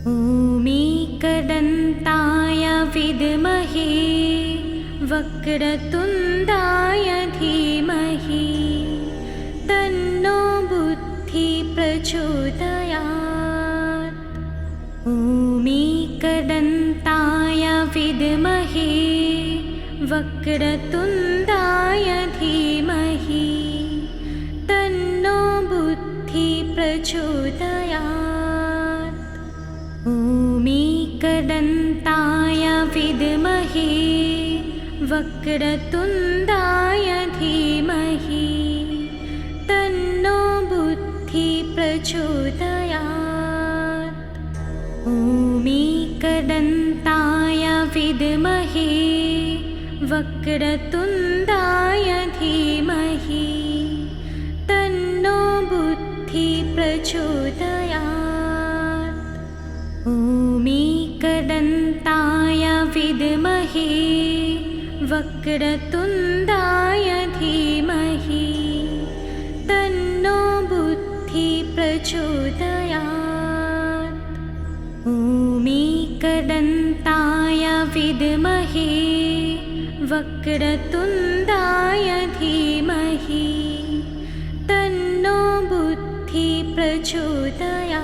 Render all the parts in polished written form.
ॐ विद्महे वक्रतुण्डाय धीमहि तन्नो बुद्धि प्रचोदयात्। ॐ विद्महे वक्रतुण्डाय धीमहि तन्नो बुद्धि प्रचोदयात्। ॐ विद्महे वक्रतुण्डाय धीमहि तन्नो बुद्धि प्रचोदयात्। ॐ विद्महे वक्रतुण्डाय धीमहि तन्नो बुद्धि प्रचोदयात्। ॐ विद्महे वक्रतुण्डाय धीमहि तन्नो बुद्धि प्रचोदयात्। ॐ विद्महे वक्रतुण्डाय धीमहि तन्नो बुद्धि प्रचोदयात्।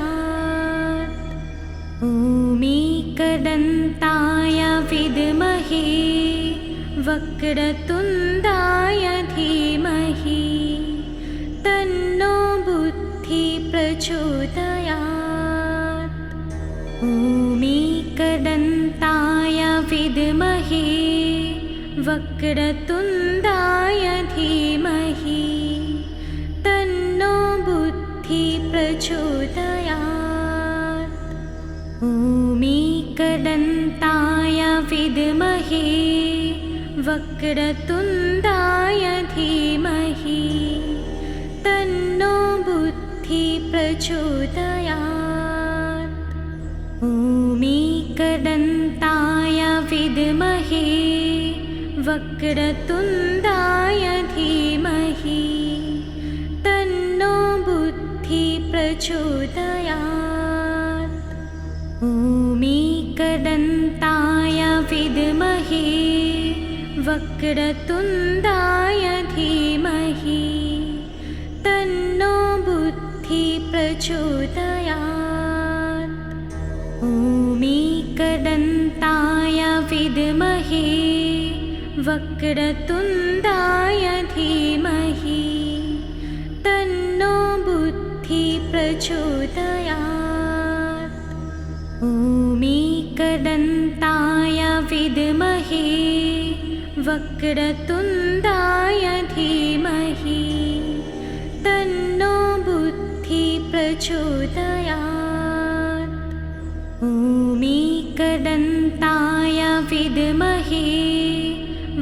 ॐ विद्महे वक्रतुण्डाय धीमहि तन्नो बुद्धि प्रचोदयात्। ॐ विद्महे वक्रतुण्डाय धीमहि तन्नो बुद्धि प्रचोदयात्। ॐ विद्महे वक्रतुण्डाय धीमहि तन्नो बुद्धि प्रचोदयात्। ॐ विद्महे वक्रतुण्डाय धीमहि तन्नो बुद्धि प्रचोदयात्। ॐ विद्महे वक्रतुण्डाय धीमहि तन्नो बुद्धि प्रचोदयात्। ॐ विद्महे वक्रतुण्डाय धीमहि तन्नो बुद्धि प्रचोदयात्। ॐ विद्महे वक्रतुण्डाय धीमहि तन्नो बुद्धि प्रचोदयात्। ॐ विद्महे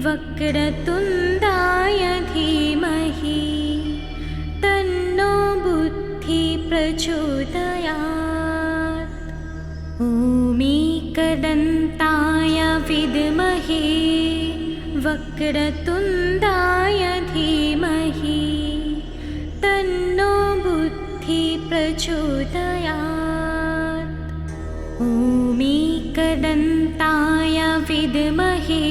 वक्रतुण्डाय धीमहि तन्नो बुद्धि प्रचोदयात्। ॐ विद्महे वक्रतुण्डाय धीमहि तन्नो बुद्धि प्रचोदयात्। ॐ विद्महे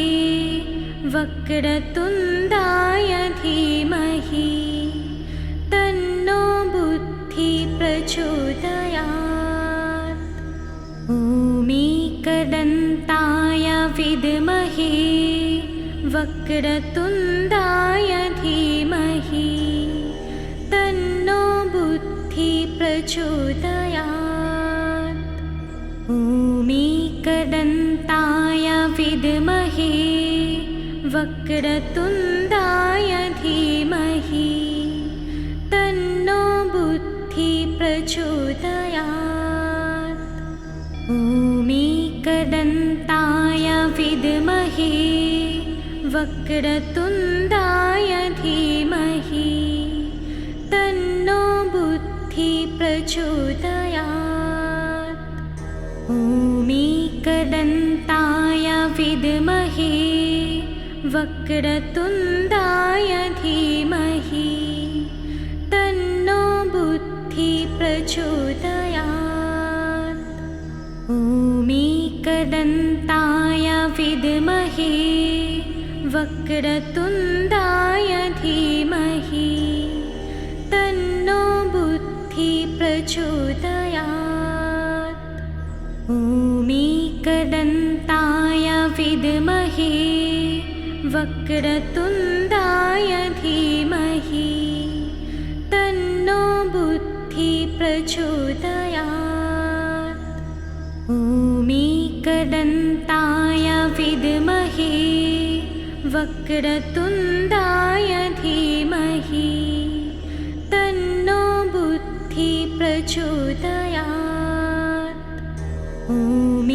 वक्रतुण्डाय धीमहि तन्नो बुद्धि प्रचोदयात्। ॐ विद्महे वक्रतुण्डाय धीमहि तन्नो बुद्धि प्रचोदयात्। ॐ विद्महे वक्रतुण्डाय धीमहि तन्नो बुद्धि प्रचोदयात्। ॐ विद्महे वक्रतुण्डाय धीमहि तन्नो बुद्धि प्रचोदयात्। ॐ विद्महे वक्रतुण्डाय धीमहि तन्नो बुद्धि प्रचोदयात्। ॐ एकदन्ताय विद्महे वक्रतुण्डाय धीमहि तन्नो बुद्धिः प्रचोदयात्। ॐ एकदन्ताय विद्महे वक्रतुण्डाय धीमहि तन्नो बुद्धिः प्रचोदयात्। ॐ एकदन्ताय विद्महे वक्रतुण्डाय धीमहि तन्नो बुद्धिः प्रचोदयात्। ॐ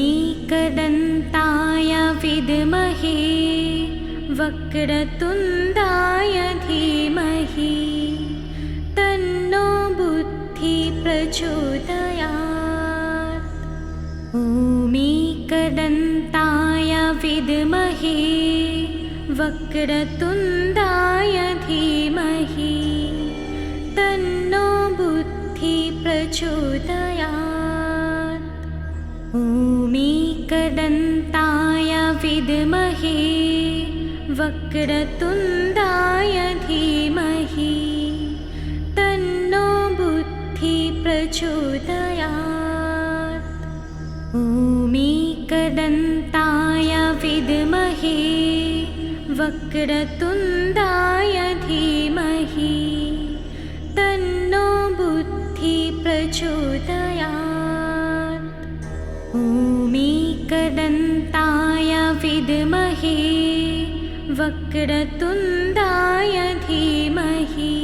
एकदन्ताय विद्महे वक्रतुण्डाय धीमहि तन्नो बुद्धिः प्रचोदयात्। ॐ एकदन्ताय विद्महे वक्रतुण्डाय धीमहि तन्नो बुद्धिः प्रचोदयात्। ॐ एकदन्ताय विद्महे वक्रतुण्डाय धीमहि तन्नो बुद्धिः प्रचोदयात्। ॐ एकदन्ताय विद्महे वक्रतुण्डाय धीमहि तन्नो बुद्धिः प्रचोदयात्। ॐ एकदन्ताय विद्महे वक्रतुण्डाय धीमहि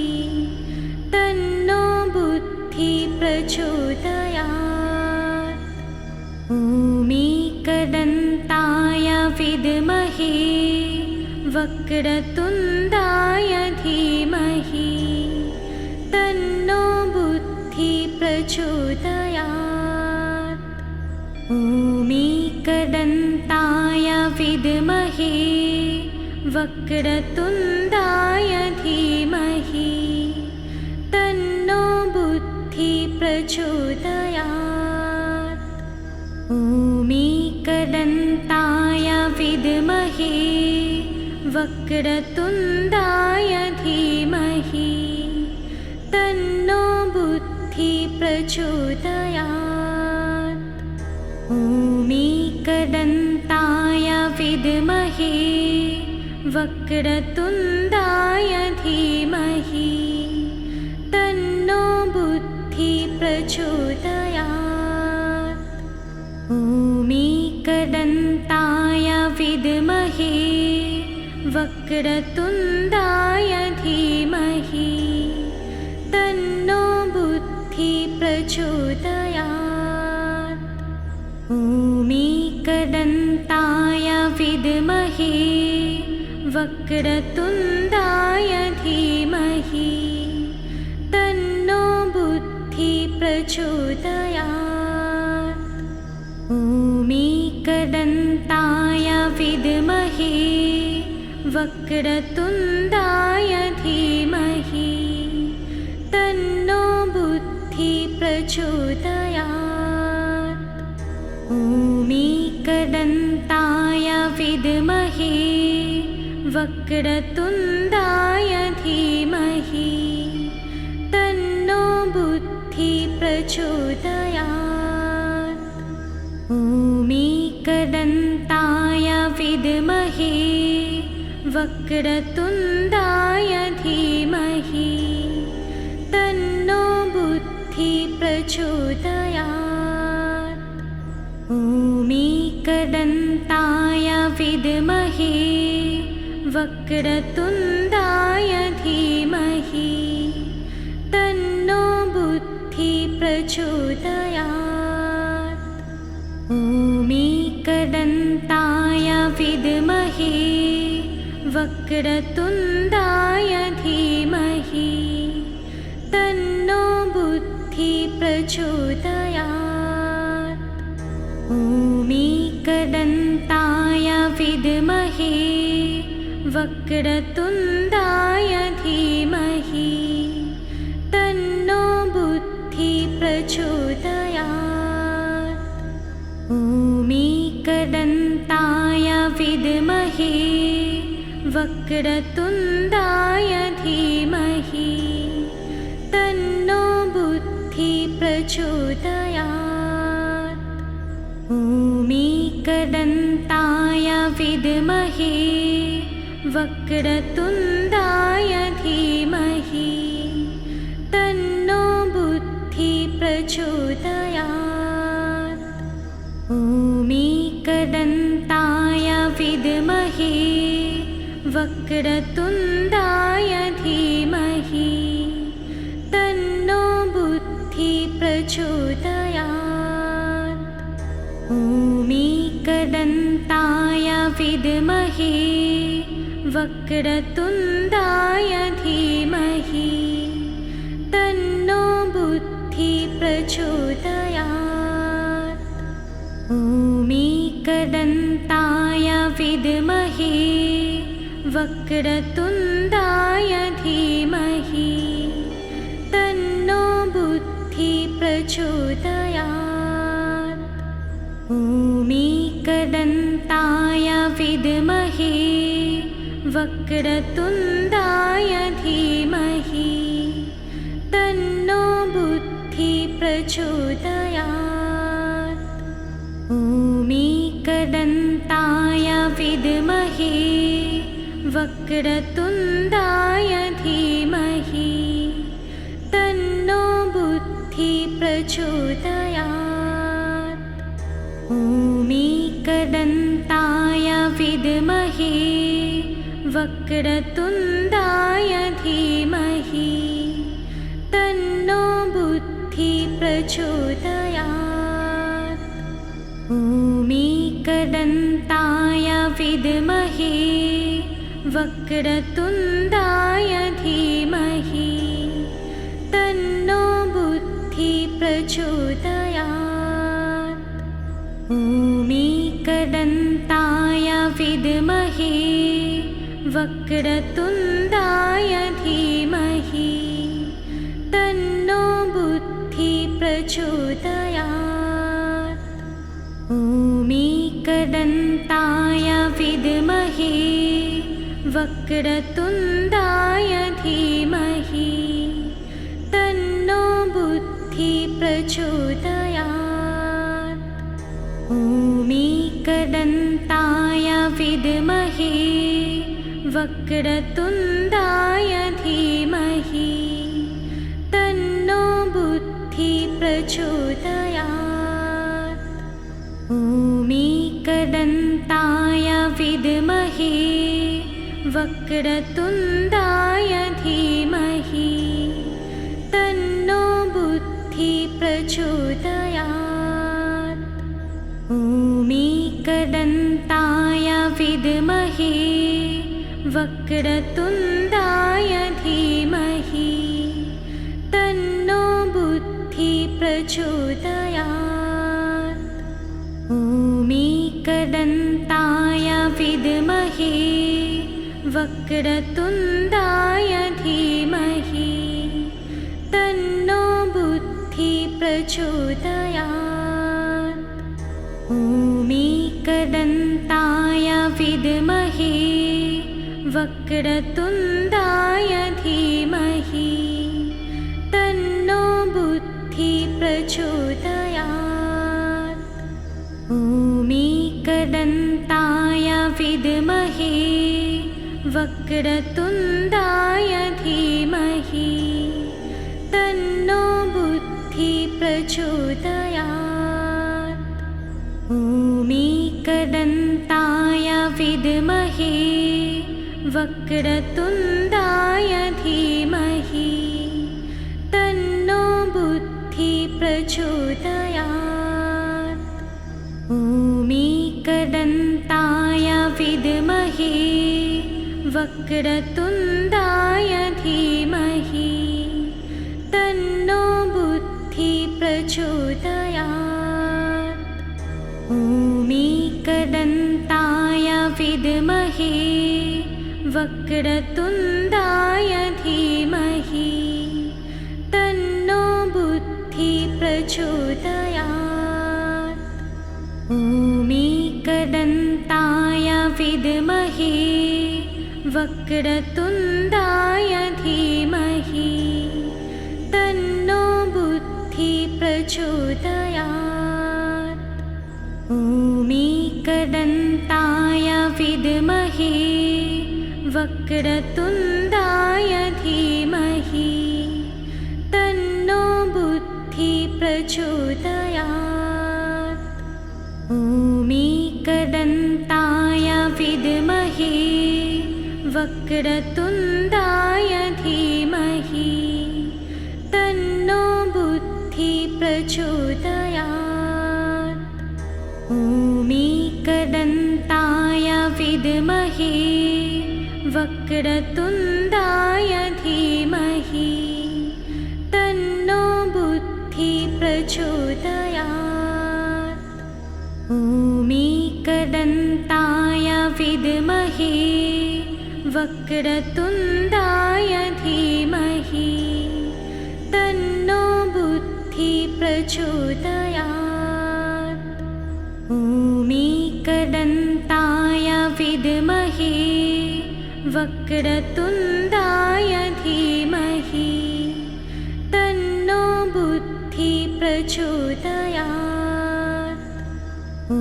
तन्नो बुद्धिः प्रचोदयात्। ॐ एकदन्ताय विद्महे वक्रतुण्डाय धीमहि तन्नो बुद्धिः प्रचोदयात्। ॐ एकदन्ताय विद्महे वक्रतुण्डाय धीमहि तन्नो बुद्धिः प्रचोदयात्। ॐ एकदन्ताय विद्महे वक्रतुण्डाय धीमहि तन्नो बुद्धिः प्रचोदयात्। ॐ एकदन्ताय विद्महे वक्रतुण्डाय धीमहि तन्नो बुद्धिः प्रचोदयात्। ॐ एकदन्ताय विद्महे वक्रतुण्डाय धीमहि तन्नो बुद्धिः प्रचोदयात्। ॐ एकदन्ताय विद्महे वक्रतुण्डाय धीमहि तन्नो बुद्धिः प्रचोदयात्। ॐ एकदन्ताय विद्महे वक्रतुण्डाय धीमहि तन्नो बुद्धिः प्रचोदयात्। ॐ एकदन्ताय विद्महे वक्रतुण्डाय धीमहि तन्नो बुद्धिः प्रचोदयात्। ॐ एकदन्ताय विद्महे वक्रतुण्डाय धीमहि तन्नो बुद्धिः प्रचोदयात्। ॐ एकदन्ताय विद्महे वक्रतुण्डाय धीमहि तन्नो बुद्धिः प्रचोदयात्। ॐ एकदन्ताय विद्महे वक्रतुण्डाय धीमहि तन्नो बुद्धिः प्रचोदयात्। ॐ एकदन्ताय विद्महे वक्रतुण्डाय धीमहि तन्नो बुद्धिः प्रचोदयात्। ॐ एकदन्ताय विद्महे वक्रतुण्डाय धीमहि तन्नो बुद्धि प्रचोदयात्। ॐ एकदन्ताय विद्महे वक्रतुण्डाय धीमहि तन्नो बुद्धि प्रचोदयात्। ॐ एकदन्ताय विद्महे वक्रतुण्डाय धीमहि तन्नो बुद्धि प्रचोदयात्। ॐ एकदन्ताय विद्महे वक्रतुण्डाय धीमहि तन्नो बुद्धि प्रचोदयात्। ॐ एकदन्ताय विद्महे वक्रतुण्डाय धीमहि तन्नो बुद्धि प्रचोदयात्। ॐ एकदन्ताय विद्महे वक्रतुण्डाय धीमहि तन्नो बुद्धि प्रचोदयात्। ॐ एकदन्ताय विद्महे वक्रतुण्डाय धीमहि तन्नो बुद्धि प्रचोदयात्। ॐ एकदन्ताय विद्महे वक्रतुण्डाय धीमहि तन्नो बुद्धि प्रचोदयात्। ॐ एकदन्ताय विद्महे वक्रतुण्डाय धीमहि तन्नो बुद्धि प्रचोदयात्। ॐ एकदन्ताय विद्महे वक्रतुण्डाय धीमहि तन्नो बुद्धि प्रचोदयात्। ॐ एकदन्ताय विद्महे वक्रतुण्डाय धीमहि तन्नो बुद्धि प्रचोदयात्। ॐ एकदन्ताय विद्महे वक्रतुण्डाय धीमहि तन्नो बुद्धि प्रचोदयात्। ॐ एकदन्ताय विद्महे वक्रतुण्डाय धीमहि तन्नो बुद्धि प्रचोदयात्। ॐ एकदन्ताय विद्महे वक्रतुण्डाय धीमहि तन्नो बुद्धि प्रचोदयात्। ॐ एकदन्ताय विद्महे वक्रतुण्डाय धीमहि तन्नो बुद्धि प्रचोदयात्। ॐ एकदन्ताय विद्महे वक्रतुण्डाय धीमहि तन्नो बुद्धि प्रचोदयात्। ॐ एकदन्ताय विद्महे वक्रतुण्डाय धीमहि तन्नो बुद्धि प्रचोदयात्। ॐ एकदन्ताय विद्महे वक्रतुण्डाय धीमहि तन्नो बुद्धि प्रचोदयात्। ॐ एकदन्ताय विद्महे वक्रतुण्डाय धीमहि तन्नो बुद्धि प्रचोदयात्। ॐ एकदन्ताय विद्महे वक्रतुण्डाय धीमहि तन्नो बुद्धि प्रचोदयात्। ॐ एकदन्ताय विद्महे वक्रतुण्डाय धीमहि तन्नो बुद्धिः प्रचोदयात्। ॐ एकदन्ताय विद्महे वक्रतुण्डाय धीमहि तन्नो बुद्धिः प्रचोदयात्। ॐ एकदन्ताय विद्महे वक्रतुण्डाय धीमहि तन्नो बुद्धिः प्रचोदयात्। ॐ एकदन्ताय विद्महे वक्रतुण्डाय धीमहि तन्नो बुद्धिः प्रचोदयात्। ॐ एकदन्ताय विद्महे वक्रतुण्डाय धीमहि तन्नो बुद्धिः प्रचोदयात्। ॐ एकदन्ताय विद्महे वक्रतुण्डाय धीमहि तन्नो बुद्धिः प्रचोदयात्। ॐ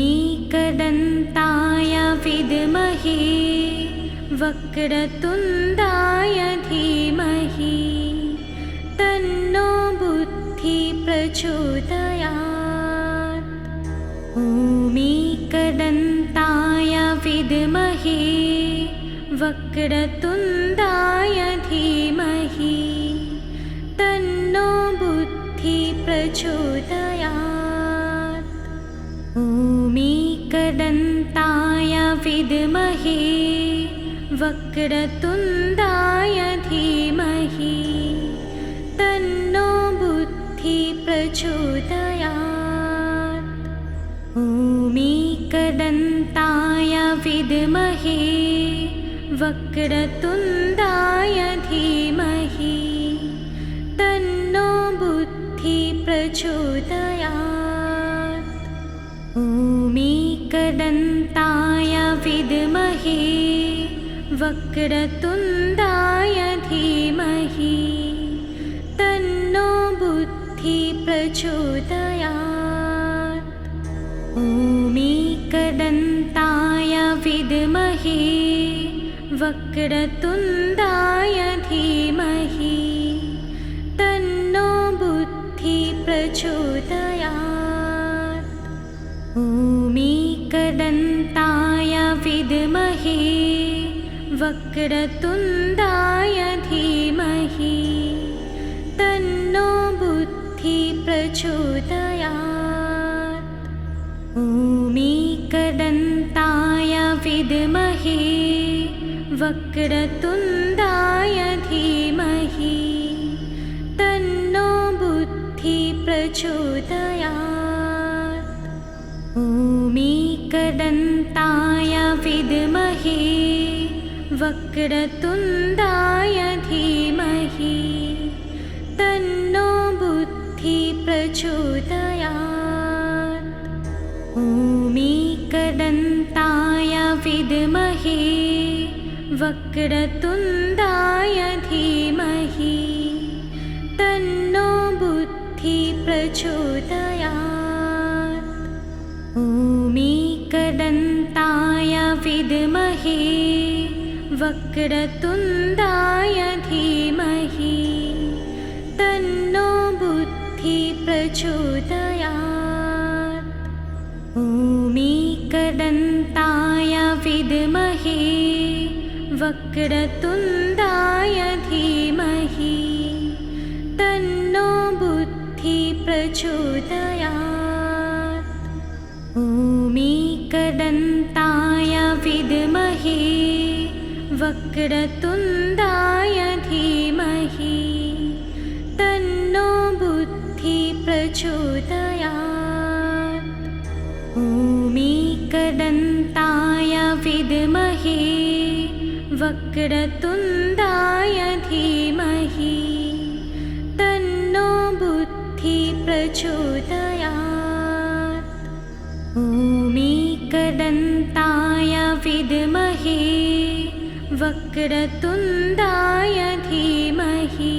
एकदन्ताय विद्महे वक्रतुण्डाय धीमहि तन्नो बुद्धिः प्रचोदयात्। ॐ एकदन्ताय विद्महे वक्रतुण्डाय धीमहि तन्नो बुद्धिः प्रचोदयात्। ॐ एकदन्ताय विद्महे वक्रतुण्डाय धीमहि तन्नो बुद्धिः प्रचोदयात्। ॐ एकदन्ताय विद्महे वक्रतुण्डाय धीमहि तन्नो बुद्धिः प्रचोदयात्। ॐ एकदन्ताय विद्महे वक्रतुण्डाय धीमहि तन्नो बुद्धिः प्रचोदयात्। ॐ एकदन्ताय विद्महे वक्रतुण्डाय धीमहि तन्नो बुद्धिः प्रचोदयात्। ॐ एकदन्ताय विद्महे वक्रतुण्डाय धीमहि तन्नो बुद्धिः प्रचोदयात्। ॐ एकदन्ताय विद्महे वक्रतुण्डाय धीमहि तन्नो बुद्धिः प्रचोदयात्। ॐ एकदन्ताय विद्महे वक्रतुण्डाय धीमहि तन्नो बुद्धिः प्रचोदयात्। ॐ एकदन्ताय विद्महे वक्रतुण्डाय धीमहि तन्नो बुद्धिः प्रचोदयात्। ॐ एकदन्ताय विद्महे वक्रतुण्डाय धीमहि तन्नो बुद्धिः प्रचोदयात्। ॐ एकदन्ताय विद्महे वक्रतुण्डाय धीमहि तन्नो बुद्धिः प्रचोदयात्। ॐ एकदन्ताय विद्महे वक्रतुण्डाय धीमहि तन्नो बुद्धिः प्रचोदयात्। ॐ एकदन्ताय विद्महे वक्रतुण्डाय धीमहि तन्नो बुद्धिः प्रचोदयात्। ॐ एकदन्ताय विद्महे वक्रतुण्डाय धीमहि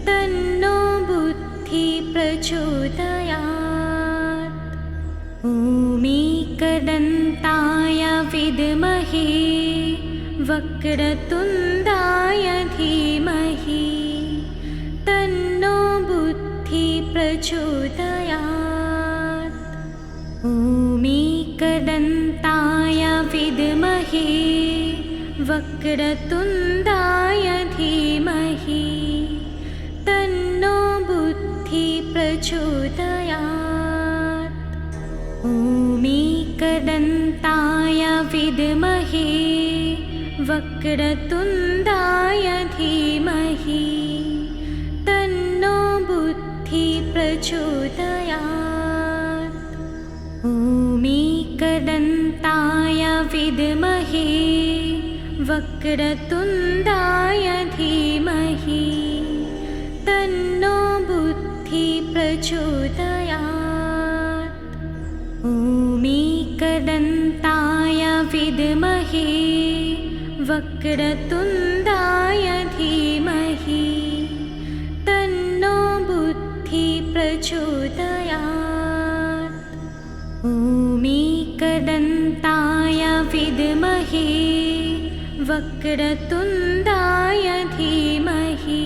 तन्नो बुद्धि प्रचोदयात्। ॐ एकदन्ताय विद्महे वक्रतुण्डाय धीमहि तन्नो बुद्धि प्रचोदयात्। ॐ एकदन्ताय विद्महे वक्रतुण्डाय धीमहि तन्नो बुद्धि प्रचोदयात्। ॐ एकदन्ताय विद्महे वक्रतुण्डाय धीमहि तन्नो बुद्धि प्रचोदयात्। ॐ एकदन्ताय विद्महे वक्रतुण्डाय धीमहि तन्नो बुद्धि प्रचोदयात्। ॐ एकदन्ताय विद्महे वक्रतुण्डाय धीमहि तन्नो बुद्धि प्रचोदयात्। ॐ एकदन्ताय विद्महे वक्रतुण्डाय धीमहि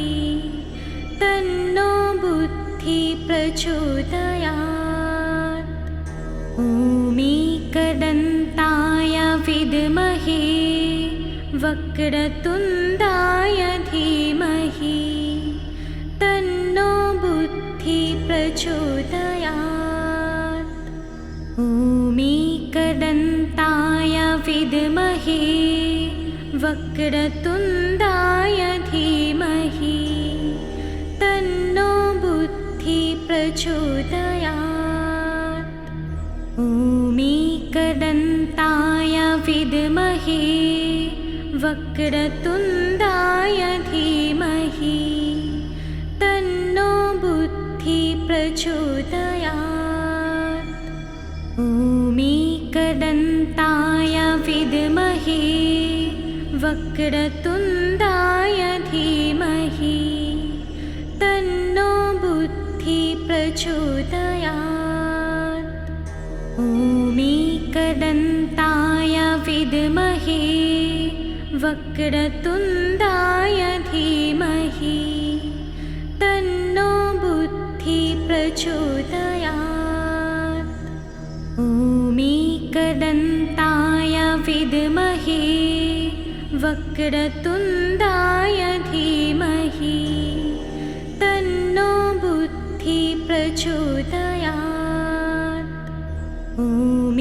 तन्नो बुद्धि प्रचोदयात्। ॐ एकदन्ताय विद्महे वक्रतुण्डाय धीमहि तन्नो बुद्धि प्रचोदयात्। ॐ एकदन्ताय विद्महे वक्रतुण्डाय धीमहि तन्नो बुद्धि प्रचोदयात्। ॐ एकदन्ताय विद्महे वक्रतुण्डाय धीमहि तन्नो बुद्धि प्रचोदयात्। ॐ एकदन्ताय विद्महे वक्रतुण्डाय धीमहि तन्नो बुद्धि प्रचोदयात्। ॐ एकदन्ताय विद्महे वक्रतुण्डाय धीमहि तन्नो बुद्धि प्रचोदयात्। ॐ एकदन्ताय विद्महे वक्रतुण्डाय धीमहि तन्नो बुद्धि प्रचोदयात्। ॐ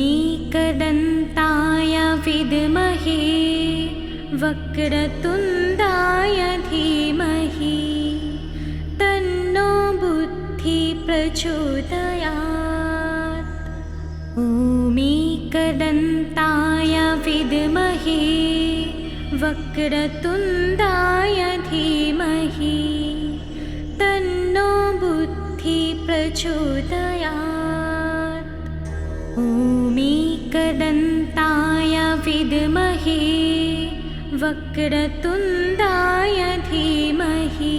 एकदन्ताय विद्महे वक्रतुण्डाय धीमहि तन्नो बुद्धि प्रचोदयात्। ॐ एकदन्ताय विद्महे वक्रतुण्डाय धीमहि तन्नो बुद्धि प्रचोदयात्। ॐ एकदन्ताय विद्महे वक्रतुण्डाय धीमहि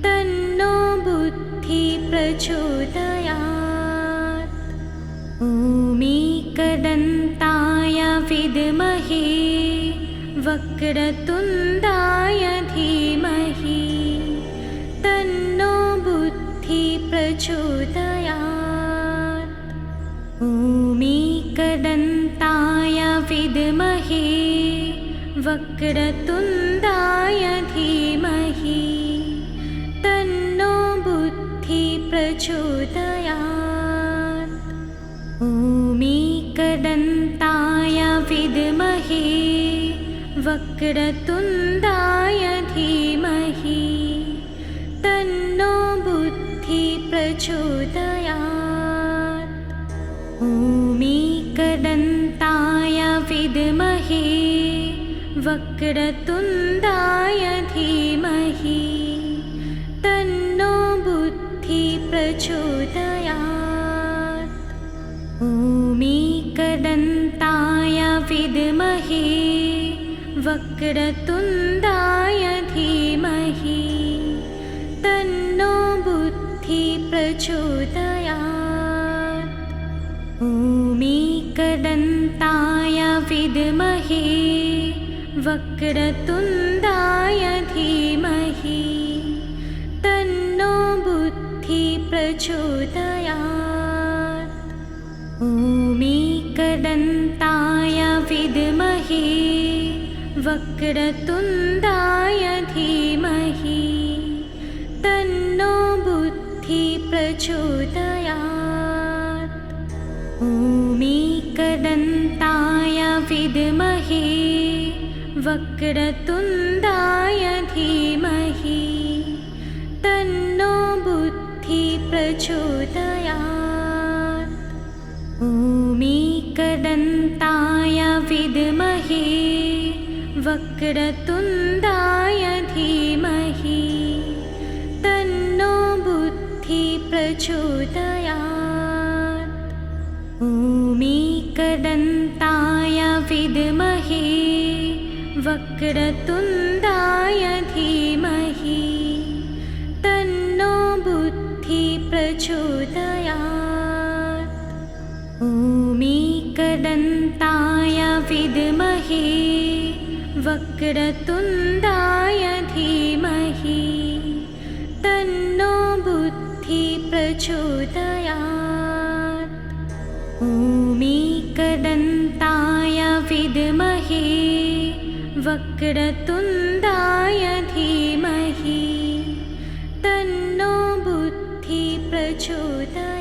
तन्नो बुद्धि प्रचोदयात्। ॐ एकदन्ताय विद्महे वक्रतुण्डाय धीमहि तन्नो बुद्धि प्रचोदयात्। ॐ एकदन्ताय विद्महे वक्रतुण्डाय धीमहि तन्नो बुद्धि प्रचोदयात्। ॐ एकदन्ताय विद्महे वक्रतुण्डाय धीमहि तन्नो बुद्धि प्रचोदयात्। ॐ एकदन्ताय विद्महे वक्रतुण्डाय धीमहि तन्नो बुद्धि प्रचोदयात्। ॐ भूमिकदन्ताय विद्महे वक्रतुण्डाय धीमहि तन्नो बुद्धिः प्रचोदयात्। भूमिकदन्ताय विद्महे वक्रतुण्डाय धीमहि तन्नो बुद्धिः प्रचोदयात्। भूमिकदन्ताय विद्महे वक्रतुण्डाय धीमहि तन्नो बुद्धिः प्रचोदयात्। भूमिकदन्ताय विद्महे वक्रतुण्डाय धीमहि तन्नो बुद्धिः प्रचोदयात्। भूमिकदन्ताय विद्महे वक्रतुण्डाय धीमहि तन्नो बुद्धिः प्रचोदयात्। भूमिकदन्ताय विद्महे वक्रतुण्डाय धीमहि तन्नो बुद्धिः प्रचोदयात्। भूमिकदन्ताय विद्महे वक्रतुण्डाय धीमहि तन्नो बुद्धिः प्रचोदयात्। भूमिकदन्ताय विद्महे वक्रतुण्डाय धीमहि तन्नो बुद्धिः प्रचोदयात्।